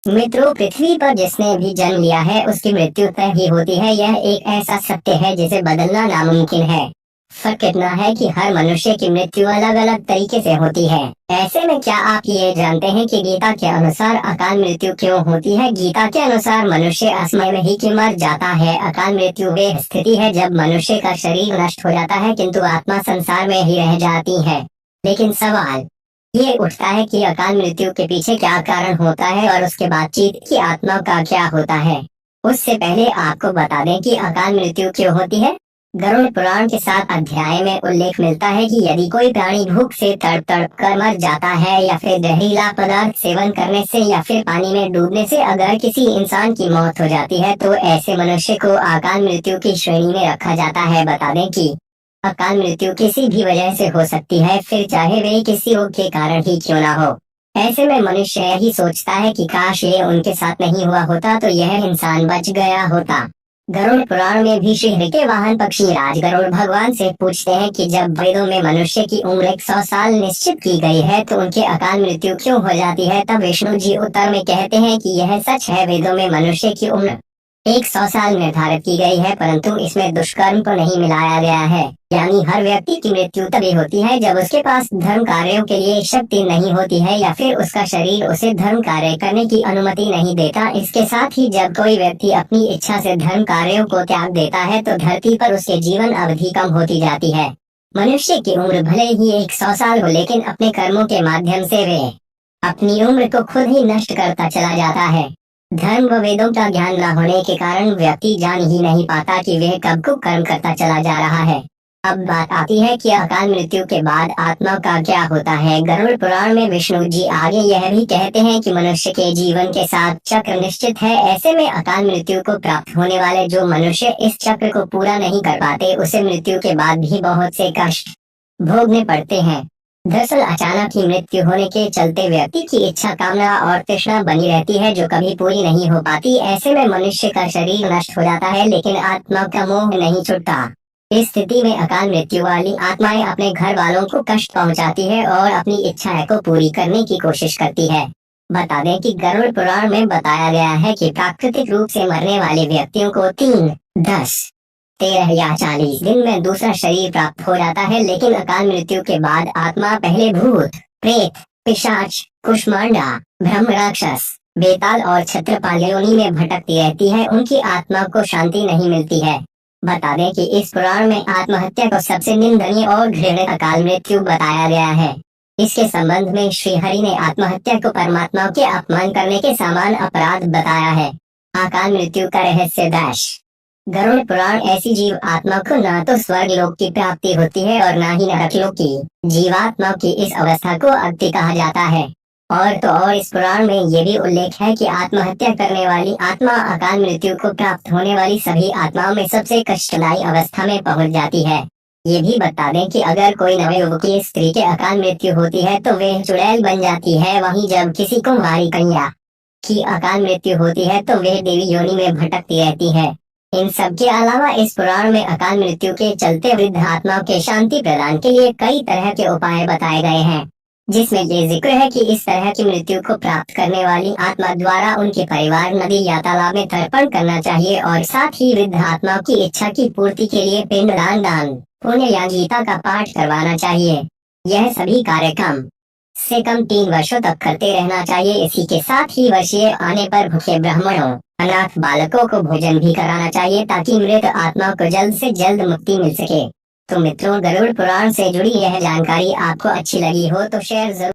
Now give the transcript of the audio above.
मित्रों, पृथ्वी पर जिसने भी जन्म लिया है उसकी मृत्यु तय ही होती है। यह एक ऐसा सत्य है जिसे बदलना नामुमकिन है। फर्क इतना है कि हर मनुष्य की मृत्यु अलग अलग तरीके से होती है। ऐसे में क्या आप ये जानते हैं कि गीता के अनुसार अकाल मृत्यु क्यों होती है? गीता के अनुसार मनुष्य असमय में ही क्यों मर जाता है। अकाल मृत्यु वे स्थिति है जब मनुष्य का शरीर नष्ट हो जाता है किंतु आत्मा संसार में ही रह जाती है। लेकिन सवाल ये उठता है कि अकाल मृत्यु के पीछे क्या कारण होता है और उसके बातचीत की आत्मा का क्या होता है। उससे पहले आपको बता दें कि अकाल मृत्यु क्यों होती है। गरुड़ पुराण के 7 अध्याय में उल्लेख मिलता है कि यदि कोई प्राणी भूख से तड़प तड़प कर मर जाता है या फिर जहरीला पदार्थ सेवन करने से या फिर पानी में डूबने से अगर किसी इंसान की मौत हो जाती है तो ऐसे मनुष्य को अकाल मृत्यु की श्रेणी में रखा जाता है। बता दें कि अकाल मृत्यु किसी भी वजह से हो सकती है, फिर चाहे वे किसी रोग के कारण ही क्यों ना हो। ऐसे में मनुष्य यही सोचता है कि काश ये उनके साथ नहीं हुआ होता तो यह इंसान बच गया होता। गरुड़ पुराण में भी श्री के वाहन पक्षी राज गरुड़ भगवान से पूछते हैं कि जब वेदों में मनुष्य की उम्र 100 साल निश्चित की गई है तो उनके अकाल मृत्यु क्यों हो जाती है। तब विष्णु जी उत्तर में कहते हैं कि यह सच है, वेदों में मनुष्य की उम्र 100 साल निर्धारित की गई है, परंतु इसमें दुष्कर्म को नहीं मिलाया गया है। यानी हर व्यक्ति की मृत्यु तभी होती है जब उसके पास धर्म कार्यों के लिए शक्ति नहीं होती है या फिर उसका शरीर उसे धर्म कार्य करने की अनुमति नहीं देता। इसके साथ ही जब कोई व्यक्ति अपनी इच्छा से धर्म कार्यों को त्याग देता है तो धरती पर उसके जीवन अवधि कम होती जाती है। मनुष्य की उम्र भले ही 100 साल हो, लेकिन अपने कर्मों के माध्यम से वे अपनी उम्र को खुद ही नष्ट करता चला जाता है। धर्म व वेदों का ज्ञान न होने के कारण व्यक्ति जान ही नहीं पाता कि वह कब को कर्म करता चला जा रहा है। अब बात आती है कि अकाल मृत्यु के बाद आत्मा का क्या होता है। गरुड़ पुराण में विष्णु जी आगे यह भी कहते हैं कि मनुष्य के जीवन के साथ चक्र निश्चित है। ऐसे में अकाल मृत्यु को प्राप्त होने वाले जो मनुष्य इस चक्र को पूरा नहीं कर पाते उसे मृत्यु के बाद भी बहुत से कष्ट भोगने पड़ते हैं। दरअसल अचानक ही मृत्यु होने के चलते व्यक्ति की इच्छा, कामना और तृष्णा बनी रहती है जो कभी पूरी नहीं हो पाती। ऐसे में मनुष्य का शरीर नष्ट हो जाता है लेकिन आत्मा का मोह नहीं छूटता। इस स्थिति में अकाल मृत्यु वाली आत्माएं अपने घर वालों को कष्ट पहुंचाती है और अपनी इच्छाएं को पूरी करने की कोशिश करती है। बता दें कि गरुड़ पुराण में बताया गया है कि प्राकृतिक रूप से मरने वाले व्यक्तियों को 3, 10, 13 या 40 दिन में दूसरा शरीर प्राप्त हो जाता है, लेकिन अकाल मृत्यु के बाद आत्मा पहले भूत, प्रेत, पिशाच, कुष्मांडा, ब्रह्म राक्षस, बेताल और छत्रपाल योनि में भटकती रहती है। उनकी आत्मा को शांति नहीं मिलती है। बता दें कि इस पुराण में आत्महत्या को सबसे निंदनीय और घृणित अकाल मृत्यु बताया गया है। इसके संबंध में श्री हरि ने आत्महत्या को परमात्मा के अपमान करने के समान अपराध बताया है। अकाल मृत्यु का रहस्य दाश। गरुड़ पुराण ऐसी जीव आत्मा को न तो स्वर्ग लोक की प्राप्ति होती है और न ही नरक लोक की। जीवात्मा की इस अवस्था को अक्ति कहा जाता है। और तो और इस पुराण में ये भी उल्लेख है कि आत्महत्या करने वाली आत्मा अकाल मृत्यु को प्राप्त होने वाली सभी आत्माओं में सबसे कष्टदायी अवस्था में पहुंच जाती है। ये भी बता दें कि अगर कोई नवयुवकी स्त्री के अकाल मृत्यु होती है तो वे चुड़ैल बन जाती है। वहीं जब किसी कुंवारी कन्या की अकाल मृत्यु होती है तो वे देवी योनि में भटकती रहती है। इन सब के अलावा इस पुराण में अकाल मृत्यु के चलते वृद्ध आत्माओं के शांति प्रदान के लिए कई तरह के उपाय बताए गए हैं, जिसमें ये जिक्र है कि इस तरह की मृत्यु को प्राप्त करने वाली आत्मा द्वारा उनके परिवार नदी या तालाब में तर्पण करना चाहिए और साथ ही वृद्ध आत्माओं की इच्छा की पूर्ति के लिए पिंडदान, दान, पुण्य या गीता का पाठ करवाना चाहिए। यह सभी कार्य कम से कम 3 वर्षों तक करते रहना चाहिए। इसी के साथ ही वर्षीय आने पर भूखे ब्राह्मणों, अनाथ बालकों को भोजन भी कराना चाहिए ताकि मृत आत्मा को जल्द से जल्द मुक्ति मिल सके। तो मित्रों, गरुड़ पुराण से जुड़ी यह जानकारी आपको अच्छी लगी हो तो शेयर जरूर